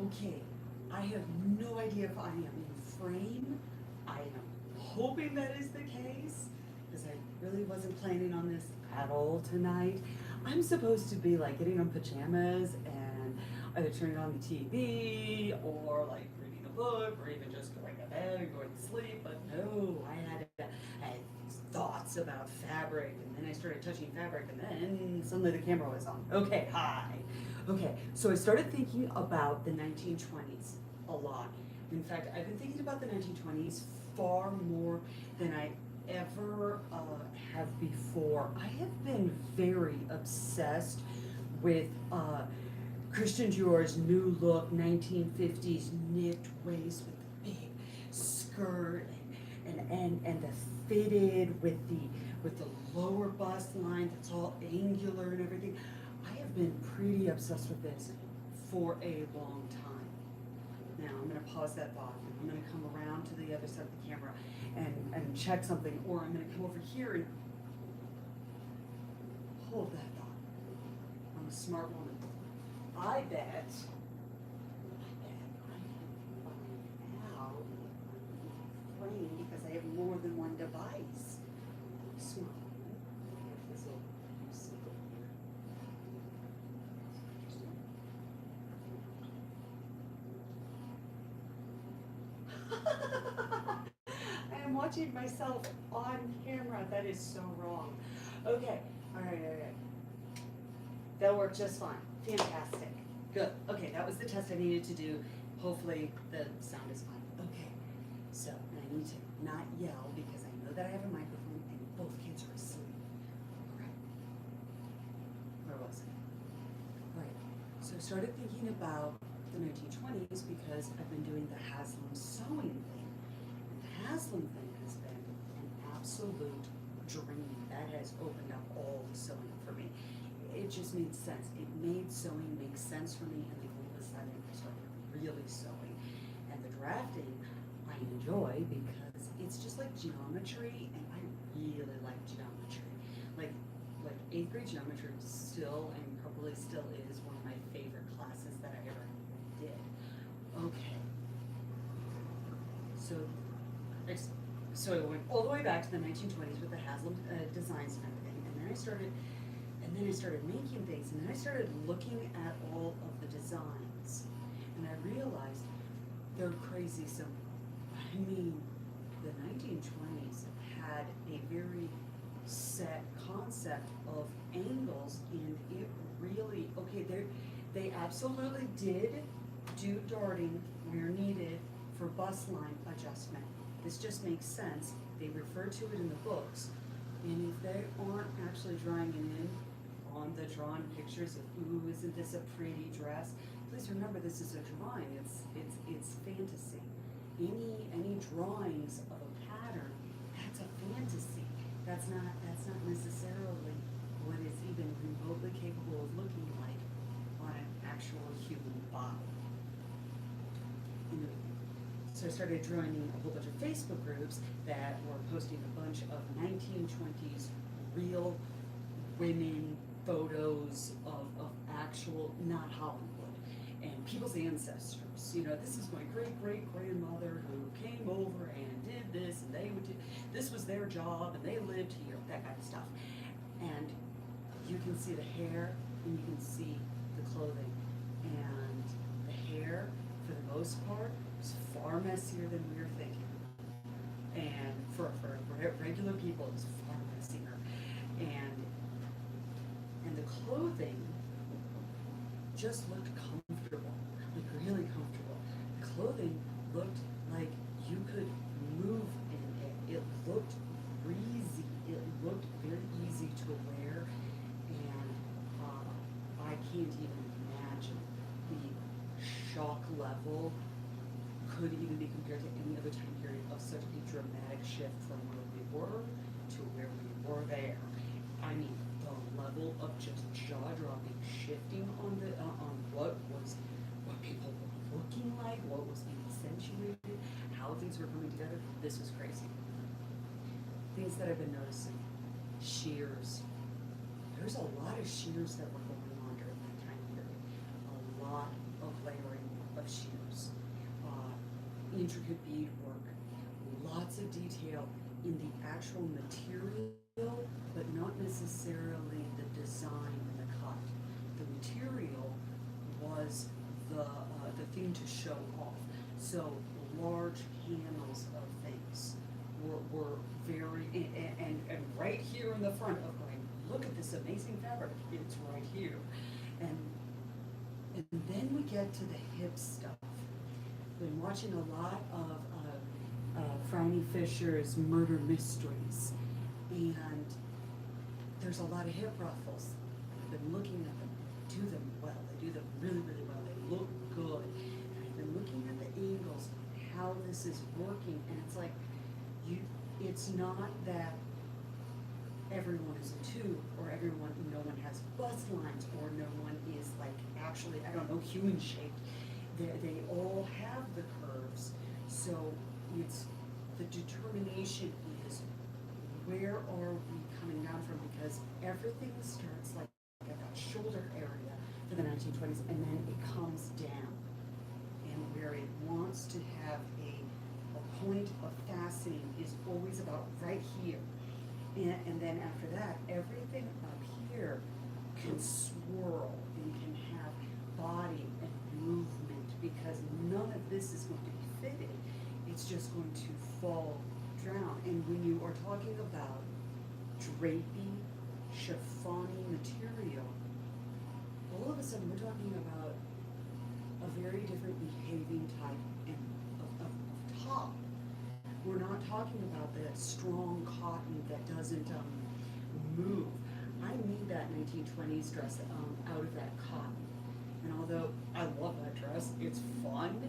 Okay, I have no idea if I am in frame. I am hoping that is the case, because I really wasn't planning on this at all tonight. I'm supposed to be like getting on pajamas and either turning on the TV or like reading a book or even just going to bed and going to sleep, but no, I had these thoughts about fabric, and then I started touching fabric, and then suddenly the camera was on. Okay, hi. Okay, so I started thinking about the 1920s a lot. In fact, I've been thinking about the 1920s far more than I ever have before. I have been very obsessed with Christian Dior's new look 1950s knit waist with the big skirt and the fitted with the lower bust line that's all angular and everything. I have been pretty obsessed with this for a long time. Now I'm going to pause that thought, and I'm going to come around to the other side of the camera and check something, or I'm going to come over here and hold that thought. I'm a smart woman. I bet I can find out frame because I have more than one device. Smart woman. This will simple here. I am watching myself on camera. That is so wrong. Okay. All right. That'll work just fine. Fantastic. Good. Okay, that was the test I needed to do. Hopefully the sound is fine. Okay. So, and I need to not yell because I know that I have a microphone and both kids are asleep. All right. Where was I? All right. So I started thinking about the 1920s because I've been doing the Haslam sewing thing. And the Haslam thing has been an absolute dream. That has opened up all the sewing for me. It just made sense. It made sewing make sense for me, and then all of a sudden I started really sewing. And the drafting I enjoy because it's just like geometry, and I really like geometry. Like 8th grade geometry still, and probably still is, one of my favorite classes that I ever did. Okay. So I went all the way back to the 1920s with the Haslam designs and everything, and then I started making things, and then I started looking at all of the designs, and I realized they're crazy simple. I mean, the 1920s had a very set concept of angles, and it really, okay, they absolutely did do darting where needed for bust line adjustment. This just makes sense. They refer to it in the books, and if they aren't actually drawing it in on the drawn pictures of, ooh, isn't this a pretty dress? Please remember, this is a drawing. It's fantasy. Any drawings of a pattern, that's a fantasy. That's not necessarily what it's even remotely capable of looking like on an actual human body. So I started joining a whole bunch of Facebook groups that were posting a bunch of 1920s real women photos of actual, not Hollywood, and people's ancestors. You know, this is my great-great-grandmother who came over and did this, and they would do, this was their job, and they lived here, that kind of stuff. And you can see the hair, and you can see the clothing. And the hair, for the most part, is far messier than we were thinking. And for regular people, it's far messier. And the clothing just looked comfortable, like really comfortable. The clothing looked like you could move in it. It looked breezy. It looked very easy to wear, and I can't even imagine the shock level could even be compared to any other time period of such a dramatic shift from where we were to where we were there. I mean, the level of just jaw-dropping shifting on what people were looking like, what was being accentuated, how things were coming together. This was crazy. Things that I've been noticing: shears. There's a lot of shears that were going on during that time period. A lot of layering of of shears, intricate beadwork, lots of detail in the actual material, but not necessarily the design and the cut. The material was the thing to show off. So large panels of things were very, and right here in the front of going, look at this amazing fabric, it's right here. And then we get to the hip stuff. Been watching a lot of Franny Fisher's murder mysteries, and there's a lot of hip ruffles. I've been looking at them, do them well, they do them really, really well, they look good. And I've been looking at the angles, how this is working, and it's like, it's not that everyone is a tube, or no one has bust lines, or no one is like actually, I don't know, human shaped. They all have the curves, so it's, the determination is, where are we coming down from? Because everything starts like at that shoulder area for the 1920s, and then it comes down. And where it wants to have a point of fastening is always about right here. And then after that, everything up here can swirl and can have body and movement, because none of this is going to be fitted. It's just going to fall down. And when you are talking about drapey, chiffony material, all of a sudden we're talking about a very different behaving type of top. We're not talking about that strong cotton that doesn't move. I need that 1920s dress out of that cotton. And although I love that dress, it's fun,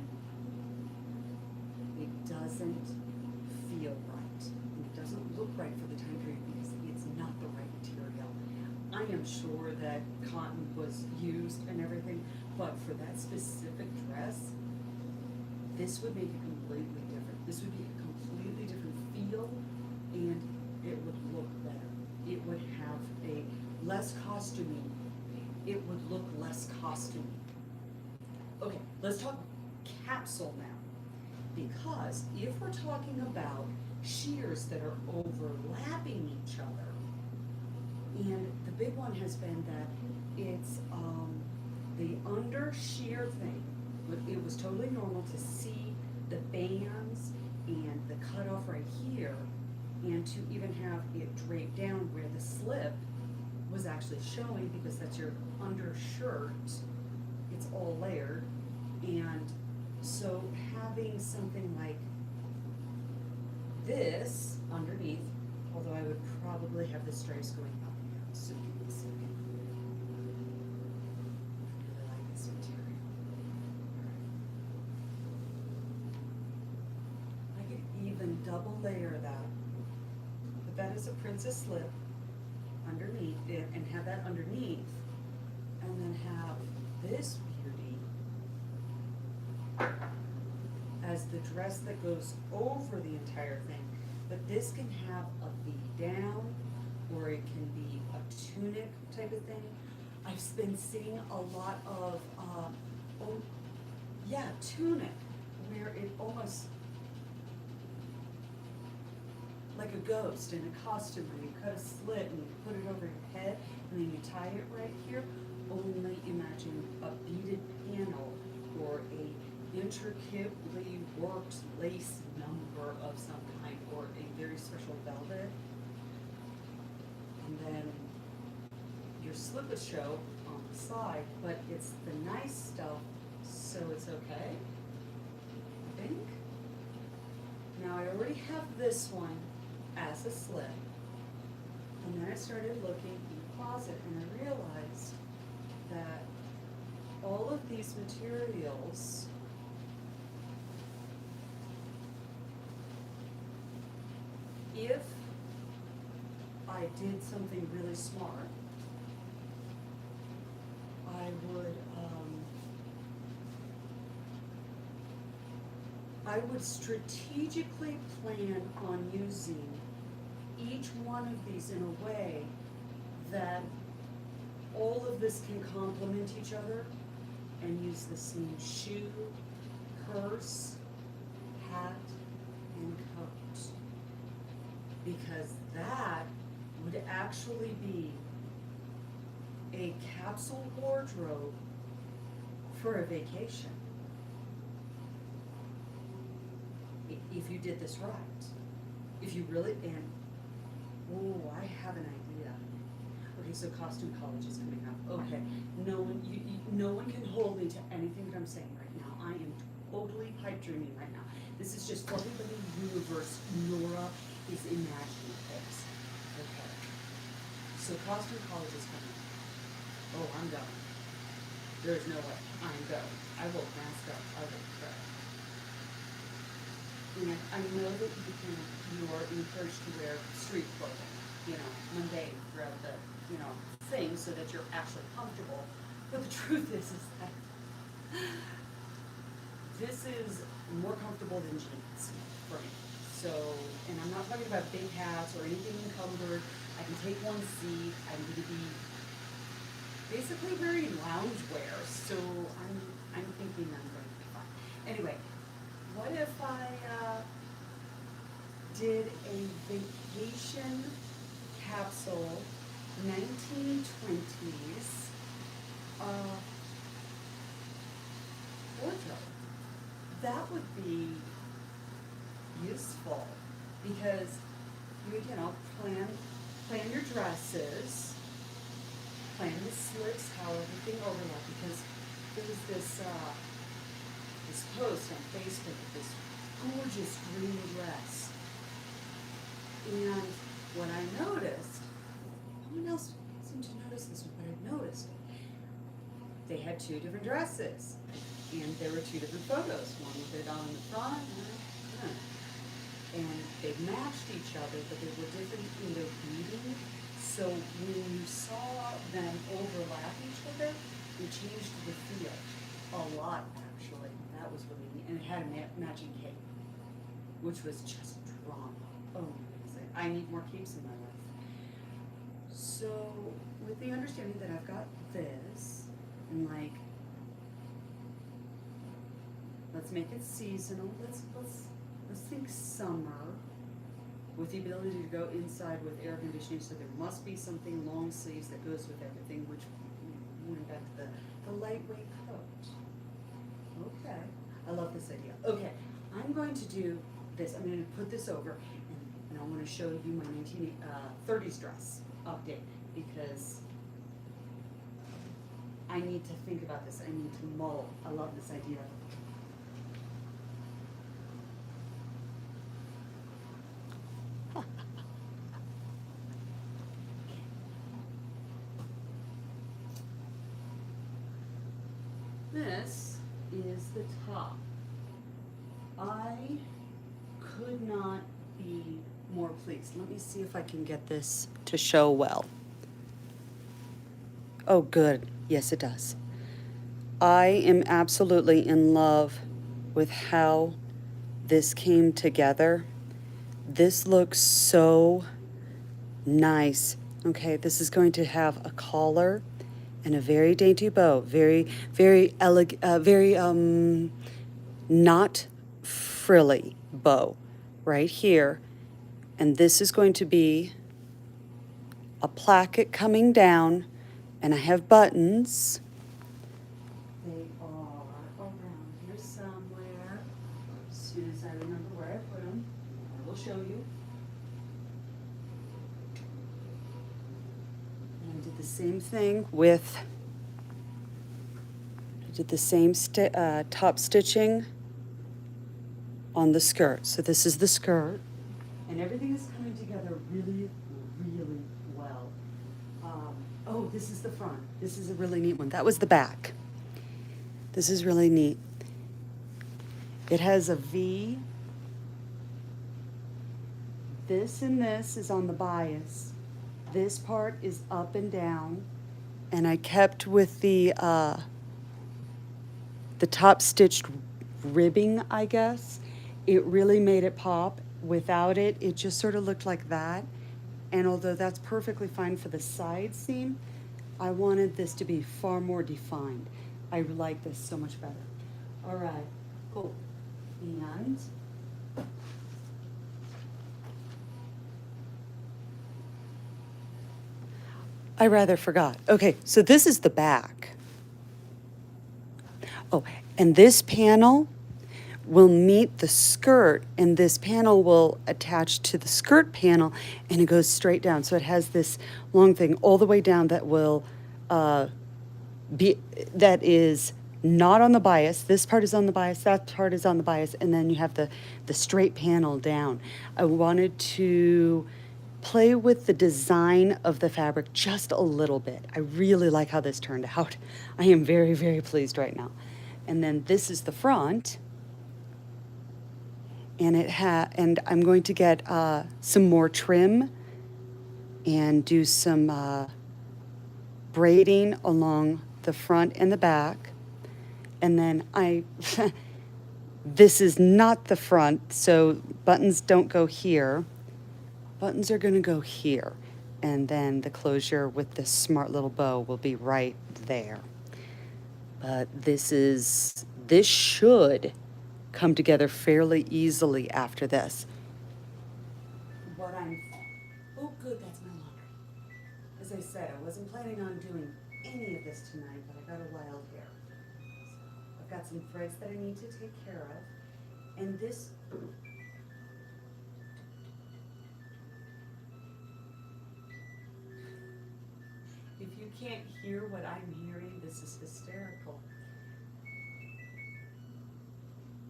it doesn't feel right. And it doesn't look right for the time period because it's not the right material. I am sure that cotton was used and everything, but for that specific dress, this would make it completely different. This would be a completely different feel, and it would look better. It would have a less costumey. It would look less costumey. Okay, let's talk capsule now. Because if we're talking about shears that are overlapping each other, and the big one has been that it's the under shear thing, it was totally normal to see the bands and the cutoff right here, and to even have it draped down where the slip was actually showing, because that's your undershirt. It's all layered. And so having something like this underneath, although I would probably have the stripes going up and down, so give me a second. I really like this material. I could even double layer that, but that is a princess slip underneath it, and have that underneath, and then have this beauty as the dress that goes over the entire thing. But this can have a V down, or it can be a tunic type of thing. I've been seeing a lot of, tunic, where it almost like a ghost in a costume, where you cut a slit and you put it over your head, and then you tie it right here. Only imagine a beaded panel, or a intricately worked lace number of some kind, or a very special velvet. And then your slip would show on the side, but it's the nice stuff, so it's okay, I think. Now I already have this one as a slip, and then I started looking in the closet, and I realized that all of these materials if I did something really smart, I would strategically plan on using each one of these in a way that all of this can complement each other, and use the same shoe, purse, hat, and coat. Because that would actually be a capsule wardrobe for a vacation. If you did this right. If you really, and, oh, I have an idea. Okay, so costume college is coming up. Okay, no one can hold me to anything that I'm saying right now. I am totally pipe dreaming right now. This is just what in the universe Nora is imagining things. Okay, so costume college is coming up. Oh, I'm going. There's no way. I'm going. I will mask up. I will try. And I know that you are encouraged to wear street clothing, mundane throughout the, thing so that you're actually comfortable. But the truth is that this is more comfortable than jeans for me. So, and I'm not talking about big hats or anything encumbered. I can take one seat. I need to be basically wearing loungewear. So I'm thinking I'm going to be fine. Anyway. What if I did a vacation capsule 1920s wardrobe? That would be useful because you plan your dresses, plan the slits, how everything overlap, because there was this post on Facebook of this gorgeous green dress. And what I noticed, no one else seemed to notice this one, but I noticed they had two different dresses. And there were two different photos, one with it on the front and they matched each other, but they were different in their beauty. So when you saw them overlap each other, it changed the feel a lot, actually. That was really neat. And it had a matching cape, which was just drama. Oh, amazing. I need more capes in my life. So with the understanding that I've got this, and let's make it seasonal. Let's think summer, with the ability to go inside with air conditioning. So there must be something long sleeves that goes with everything, which went back to the lightweight coat. Okay, I love this idea. Okay, I'm going to do this. I'm going to put this over, and I want to show you my 1930s dress update, because I need to think about this. I need to mull. I love this idea. This is the top. I could not be more pleased. Let me see if I can get this to show well. Oh, good. Yes, it does. I am absolutely in love with how this came together. This looks so nice. Okay, this is going to have a collar and a very dainty bow, very elegant, very not frilly bow right here. And this is going to be a placket coming down, and I have buttons. They are around here somewhere. As soon as I remember where I put them, I will show you. And I did the same thing with, I did the same top stitching on the skirt. So this is the skirt, and everything is coming together really, really well. Oh, this is the front. This is a really neat one. That was the back. This is really neat. It has a V. This and this is on the bias. This part is up and down, and I kept with the top stitched ribbing, I guess. It really made it pop. Without it, it just sort of looked like that. And although that's perfectly fine for the side seam, I wanted this to be far more defined. I like this so much better. All right. Oh, and I rather forgot. Okay, so this is the back. Oh, and this panel will meet the skirt, and this panel will attach to the skirt panel, and it goes straight down. So it has this long thing all the way down that will that is not on the bias. This part is on the bias, that part is on the bias, and then you have the straight panel down. I wanted to play with the design of the fabric just a little bit. I really like how this turned out. I am very, very pleased right now. And then this is the front. And and I'm going to get some more trim and do some braiding along the front and the back. And then this is not the front, so buttons don't go here. Buttons are gonna go here. And then the closure with this smart little bow will be right there. But this should come together fairly easily after this. Oh good, that's my laundry. As I said, I wasn't planning on doing any of this tonight, but I got a wild hair. So I've got some threads that I need to take care of. And this, if you can't hear what I'm hearing, this is hysterical.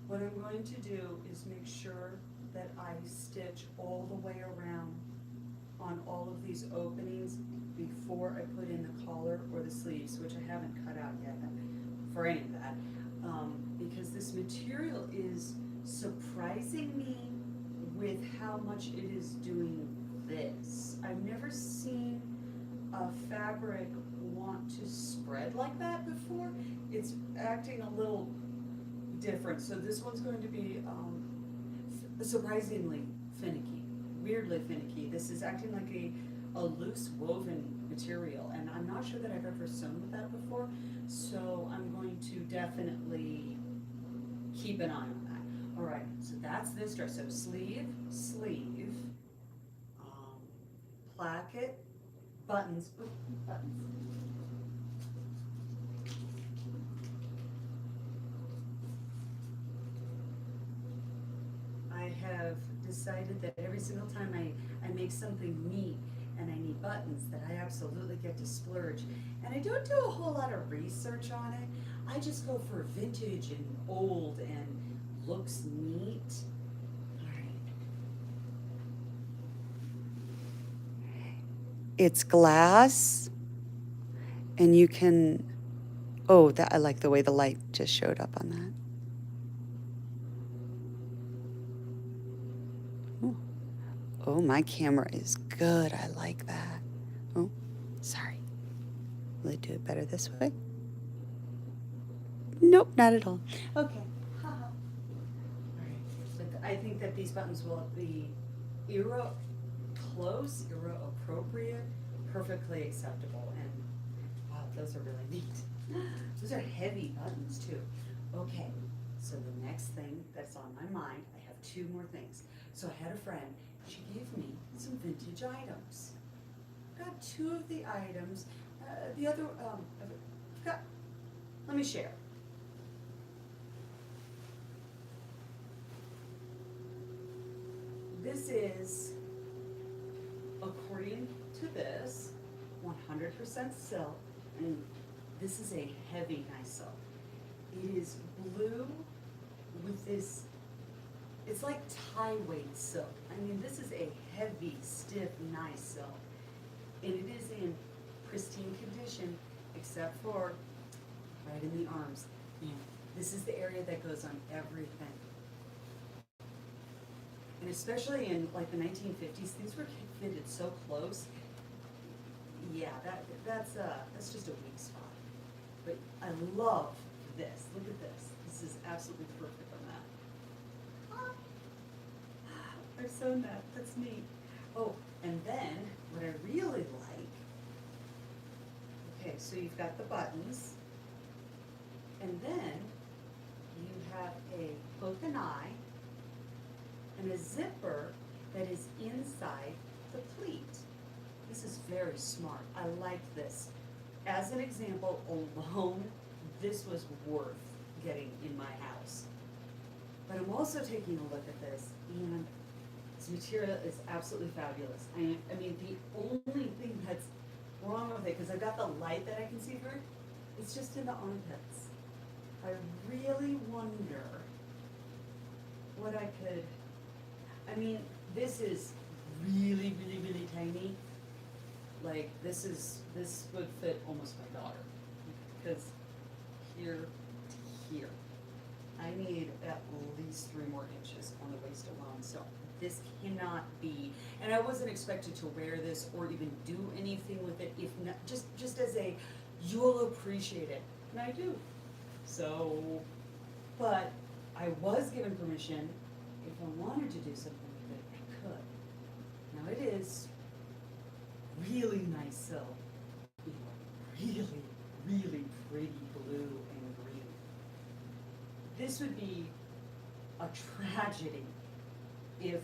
What I'm going to do is make sure that I stitch all the way around on all of these openings before I put in the collar or the sleeves, which I haven't cut out yet for any of that, because this material is surprising me with how much it is doing this. I've never seen a fabric want to spread like that before. It's acting a little different. So this one's going to be surprisingly finicky, weirdly finicky. This is acting like a loose woven material, and I'm not sure that I've ever sewn with that before, so I'm going to definitely keep an eye on that. All right, so that's this dress. So sleeve, placket, buttons, buttons. I have decided that every single time I make something neat and I need buttons, that I absolutely get to splurge. And I don't do a whole lot of research on it. I just go for vintage and old and looks neat. All right. It's glass, and you can, oh, that I like the way the light just showed up on that. Oh, my camera is good. I like that. Oh, sorry. Will it do it better this way? Nope, not at all. Okay. All right. But I think that these buttons will be era appropriate, perfectly acceptable, and wow, those are really neat. Those are heavy buttons too. Okay, so the next thing that's on my mind, I have two more things. So I had a friend. She gave me some vintage items. Got two of the items. The other, let me share. This is, according to this, 100% silk, and this is a heavy nice silk. It is blue with this, it's like tie weight silk. I mean, this is a heavy, stiff, nice silk. And it is in pristine condition, except for right in the arms. And this is the area that goes on everything. And especially in like the 1950s, things were fitted so close. Yeah, that's just a weak spot. But I love this. Look at this. This is absolutely perfect on that. I've sewn that. That's neat. Oh, and then what I really like. Okay, so you've got the buttons. And then you have a hook and eye and a zipper that is inside the pleat. This is very smart. I like this. As an example alone, this was worth getting in my house. But I'm also taking a look at this, and this material is absolutely fabulous. I mean, the only thing that's wrong with it, because I've got the light that I can see through, it's just in the armpits. I really wonder what I could, I mean, this is really, really, really tiny. Like, this would fit almost my daughter, because here to here, I need at least 3 more inches on the waist alone, so this cannot be, and I wasn't expected to wear this or even do anything with it, if not, just as a, you'll appreciate it, and I do. So, but I was given permission, if I wanted to do something with it, I could. Now it is really nice silk, really, really pretty blue and green. This would be a tragedy if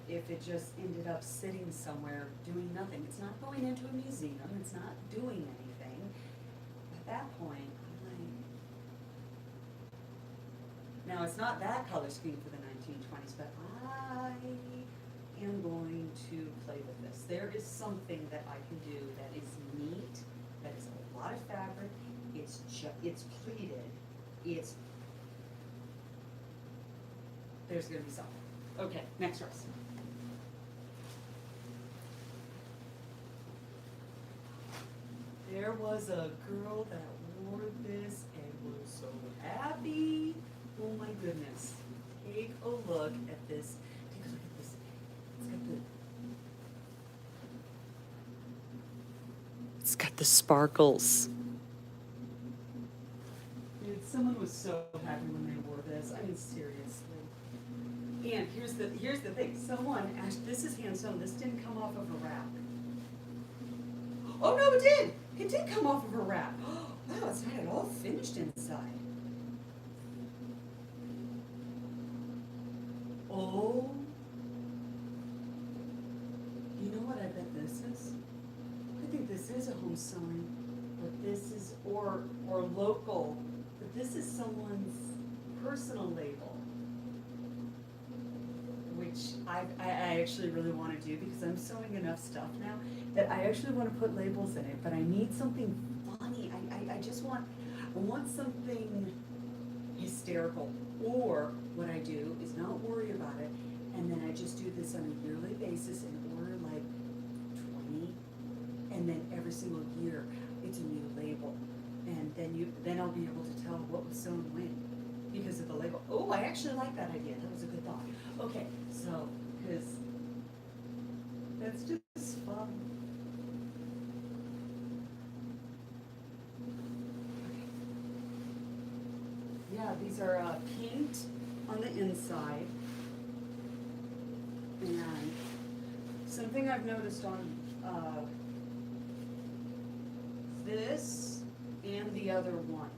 it just ended up sitting somewhere doing nothing. It's not going into a museum, it's not doing anything. At that point, I'm like, now it's not that color scheme for the 1920s, but I am going to play with this. There is something that I can do that is neat, that is a lot of fabric, it's pleated, there's gonna be something. Okay, next dress. There was a girl that wore this and was so happy. Oh my goodness. Take a look at this. Take a look at this. It's got the sparkles. Dude, someone was so happy when they wore this. I mean, seriously. And here's the thing. Someone actually, this is hand sewn. This didn't come off of a rack. Oh no, it did. It did come off of a rack. Wow, it's not at all finished inside. Oh, you know what I bet this is? I think this is a home sewing, but this is, or local, but this is someone's personal label, which I actually really want to do because I'm sewing enough stuff now that I actually want to put labels in it, but I need something funny. I want something hysterical, or what I do is not worry about it, and then I just do this on a yearly basis and order like 20, and then every single year it's a new label, and then I'll be able to tell what was sewn when because of the label. Oh, I actually like that idea. That was a good thought. Okay, so because that's just fun. Yeah, these are paint on the inside, and something I've noticed on this and the other one,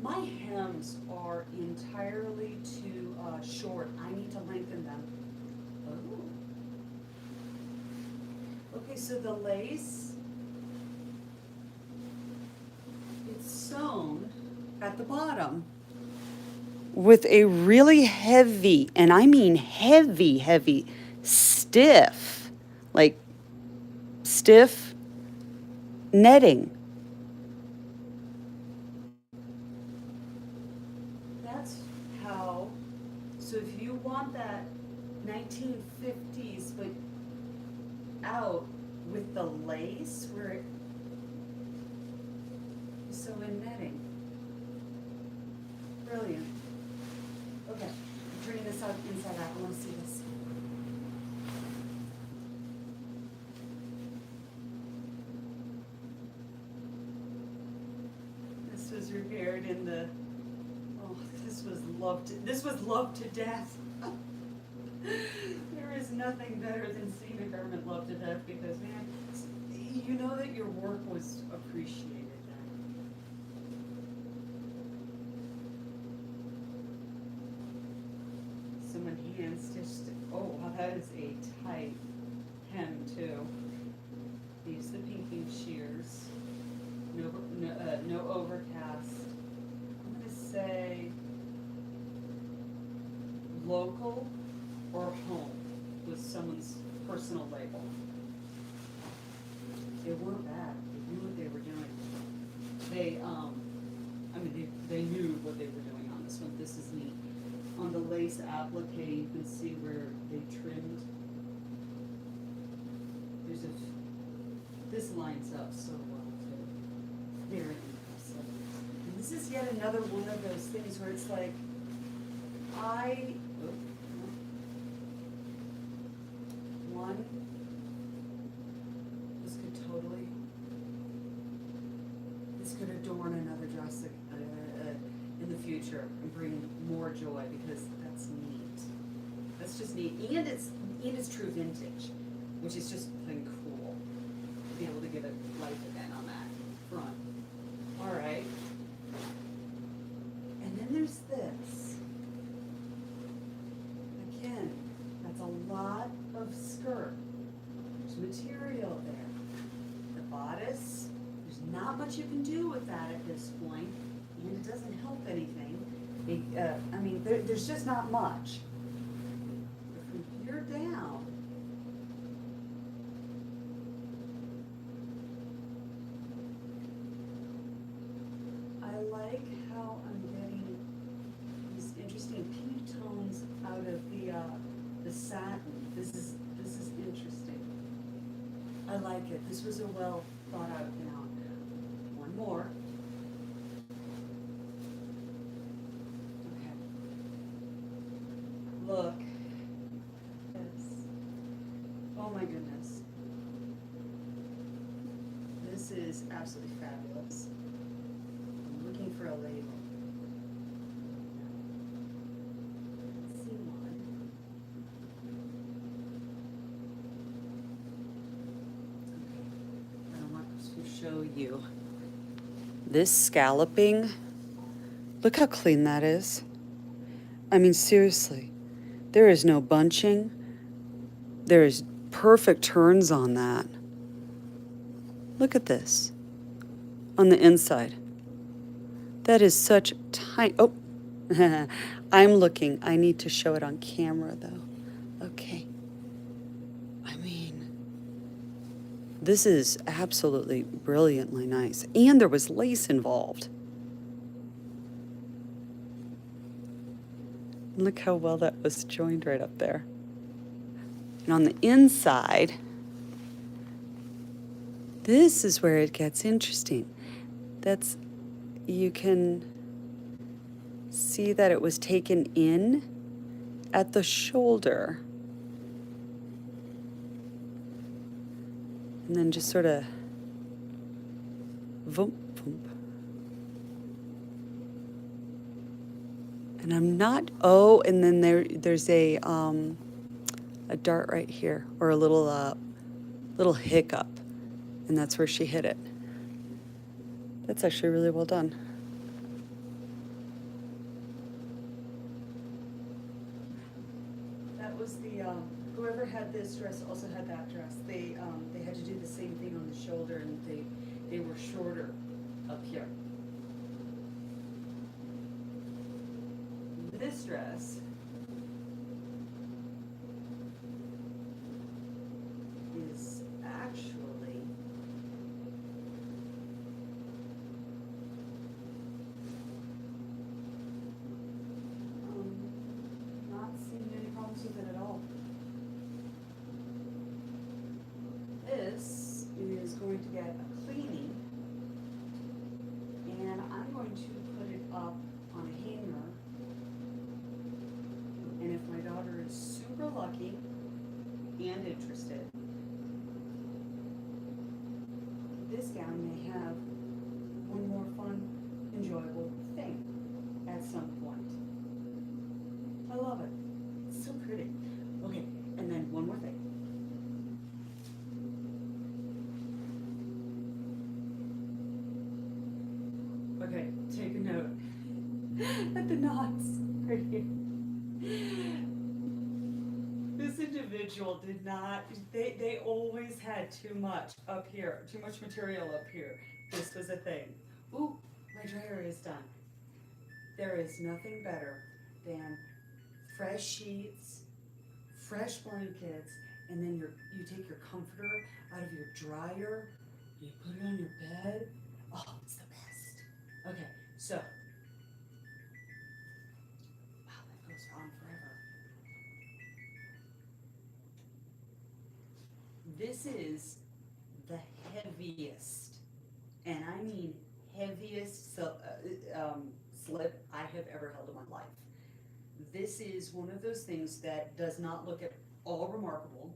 my hems are entirely too short. I need to lengthen them. Oh. Okay, so the lace, it's sewn at the bottom with a really heavy, and I mean heavy, stiff, like stiff netting. That's how, so if you want that 1950s, but out with the lace where it, so in netting. Brilliant. Okay, turning this out inside out. I want to see this. This was repaired in the, oh, this was loved to death. There is nothing better than seeing a garment loved to death because, man, you know that your work was appreciated then. common hand stitched. Oh, wow, that is a tight hem too. Use the pinking shears. No overcast. I'm gonna say local or home with someone's personal label. They weren't bad. They knew what they were doing. They knew what they were doing on this one. This is neat. On the lace applique, you can see where they trimmed. This lines up so well too. Very impressive. And this is yet another one of those things where it's like, this could adorn another dress in the future and bring more joy, because that's neat. That's just neat, and it's true vintage, which is just plain cool to be able to give it life again on that front. All right, and then there's this. Again, that's a lot of skirt. There's material there. The bodice, there's not much you can do with that at this point, and it doesn't help anything. There's just not much. But from here down, I like how I'm getting these interesting pink tones out of the satin. This is interesting. I like it. This was a well thought out gown. One more. Okay. Look. This. Oh my goodness. This is absolutely fabulous. I'm looking for a label. Let's see one. To show you this scalloping. Look how clean that is. I mean, seriously, there is no bunching. There is perfect turns on that. Look at this on the inside. That is such tight. Oh, I'm looking. I need to show it on camera though. Okay. This is absolutely brilliantly nice. And there was lace involved. Look how well that was joined right up there. And on the inside, this is where it gets interesting. You can see that it was taken in at the shoulder. And then just sort of voomp, voomp. And I'm not, and then there's a dart right here, or a little hiccup, and that's where she hit it. That's actually really well done. That was whoever had this dress also had that dress. They had to do the same thing on the shoulder, and they were shorter up here. This dress is actually not seeing any problems with it at all. This is going to get a cleaning, and I'm going to put it up on a hanger. And if my daughter is super lucky and interested, this gown may have one more fun, enjoyable thing at some point. I love it. It's so pretty. Okay, and then one more thing. Okay, take a note at the knots right here. This individual did not, they always had too much up here, too much material up here. This was a thing. Ooh, my dryer is done. There is nothing better than fresh sheets, fresh blankets, and then you take your comforter out of your dryer, you put it on your bed. Oh, it's the best. Okay, so, wow, that goes on forever. This is the heaviest, and I mean heaviest slip I have ever held in my life. This is one of those things that does not look at all remarkable.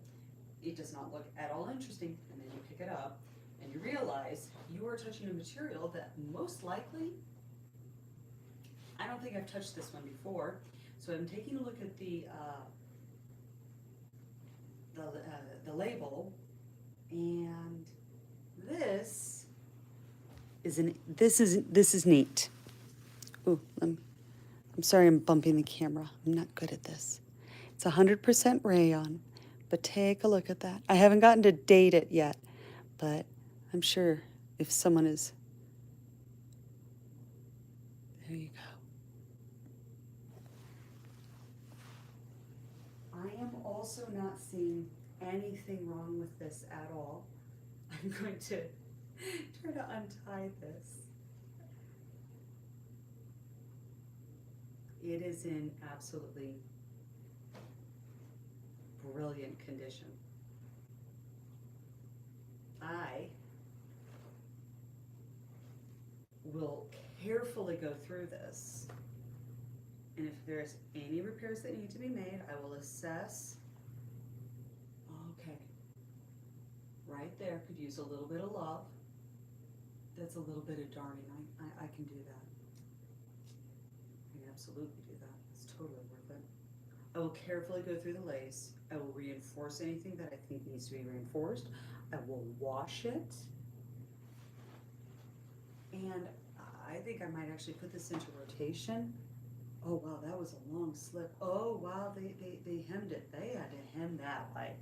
It does not look at all interesting, and then you pick it up and you realize you are touching a material that most likely, I don't think I've touched this one before. So I'm taking a look at the label, and this is neat. Ooh, I'm sorry I'm bumping the camera. I'm not good at this. It's 100% rayon, but take a look at that. I haven't gotten to date it yet, but I'm sure if someone is, there you go. I am also not seeing anything wrong with this at all. I'm going to try to untie this. It is in absolutely brilliant condition. I will carefully go through this, and if there's any repairs that need to be made, I will assess. Okay, right there, could use a little bit of love. That's a little bit of darning. I can do that. I can absolutely do that. It's totally worth it. I will carefully go through the lace. I will reinforce anything that I think needs to be reinforced. I will wash it. And I think I might actually put this into rotation. Oh wow, that was a long slip. Oh wow, they hemmed it. They had to hem that like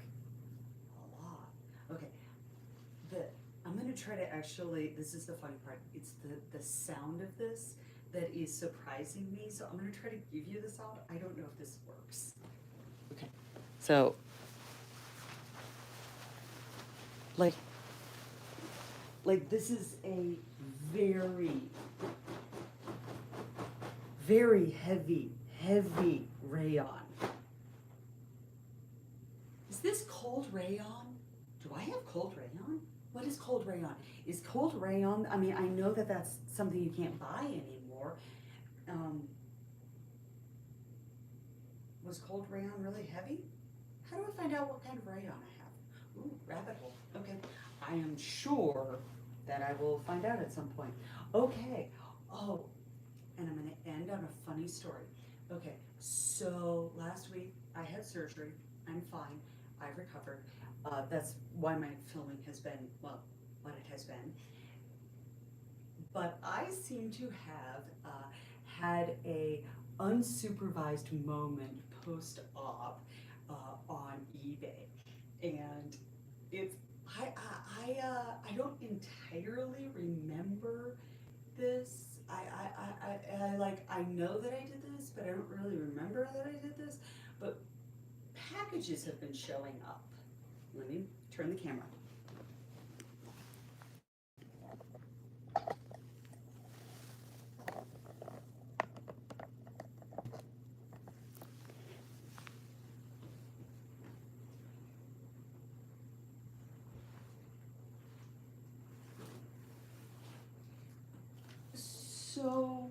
a lot. Okay, I'm gonna try to actually, this is the funny part, it's the sound of this that is surprising me, so I'm gonna try to give you the sound. I don't know if this works. Okay, so, like this is a very, very heavy rayon. Is this cold rayon? Do I have cold rayon? What is cold rayon? Is cold rayon, I mean, I know that that's something you can't buy anymore. Was cold rayon really heavy? How do I find out what kind of rayon I have? Ooh, rabbit hole. Okay. I am sure that I will find out at some point. Okay. Oh, and I'm going to end on a funny story. Okay, so last week I had surgery. I'm fine. I've recovered. That's why my filming has been, well, what it has been. But I seem to have had a unsupervised moment post-op on eBay, and it's I don't entirely remember this. I know that I did this, but I don't really remember that I did this. But packages have been showing up. Let me turn the camera. So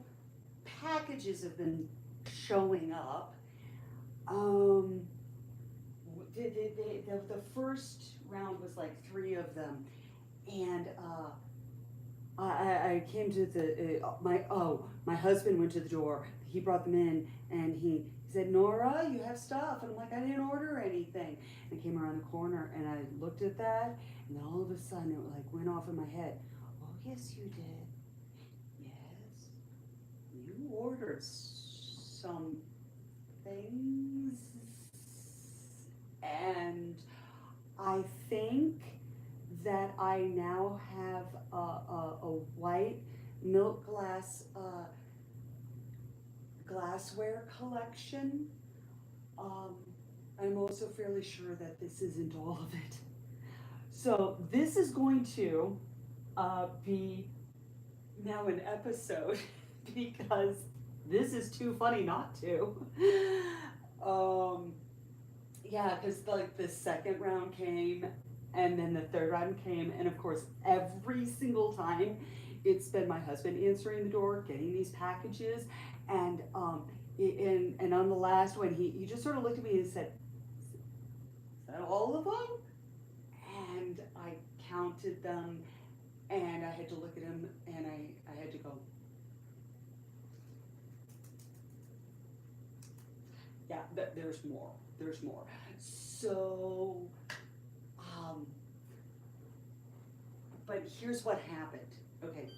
packages have been showing up. The first round was like 3 of them, and I came to the my husband went to the door. He brought them in, and he said, "Nora, you have stuff," and I'm like, "I didn't order anything." And I came around the corner, and I looked at that, and then all of a sudden it like went off in my head. Oh yes, you did. Yes, you ordered some things, and I think that I now have a white milk glassware collection. I'm also fairly sure that this isn't all of it. So this is going to be now an episode because this is too funny not to. Yeah, because like the second round came and then the third round came, and of course every single time it's been my husband answering the door, getting these packages, and and on the last one he just sort of looked at me and said, "Is that all of them?" And I counted them, and I had to look at him, and I had to go, yeah, there's more. There's more. So, but here's what happened. Okay,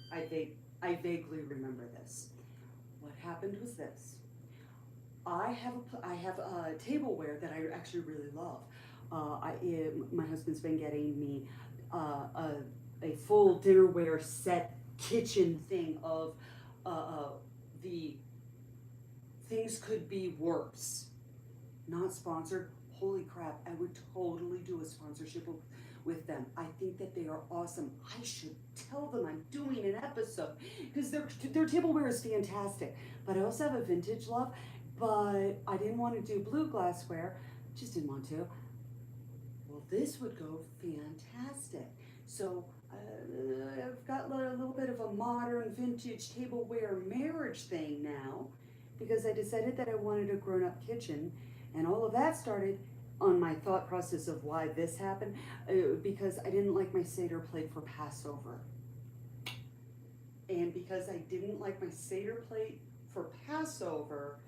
I vaguely remember this. What happened was this. I have a tableware that I actually really love. My husband's been getting me a full dinnerware set kitchen thing of the Things Could Be Worse. Not sponsored. Holy crap, I would totally do a sponsorship with them. I think that they are awesome. I should tell them I'm doing an episode because their tableware is fantastic. But I also have a vintage love, but I didn't want to do blue glassware. Just didn't want to. Well, this would go fantastic. So I've got a little bit of a modern vintage tableware marriage thing now because I decided that I wanted a grown-up kitchen, and all of that started on my thought process of why this happened, because I didn't like my Seder plate for Passover. And because I didn't like my Seder plate for Passover,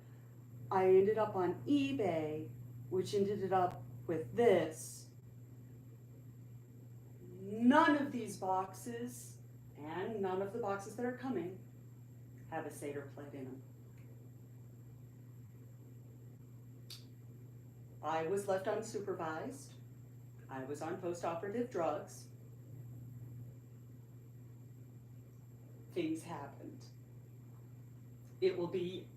I ended up on eBay, which ended up with this. None of these boxes, and none of the boxes that are coming, have a Seder plate in them. I was left unsupervised. I was on post-operative drugs. Things happened. It will be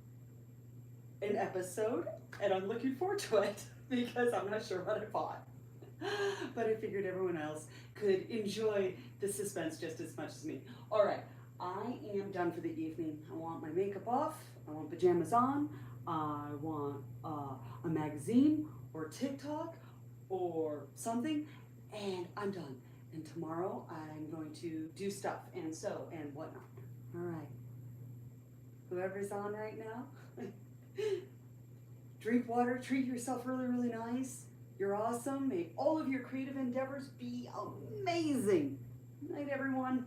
an episode, and I'm looking forward to it because I'm not sure what I bought. But I figured everyone else could enjoy the suspense just as much as me. All right, I am done for the evening. I want my makeup off. I want pajamas on. I want a magazine or TikTok or something, and I'm done. And tomorrow I'm going to do stuff and sew and whatnot. All right. Whoever's on right now, drink water, treat yourself really, really nice. You're awesome. May all of your creative endeavors be amazing. Good night, everyone.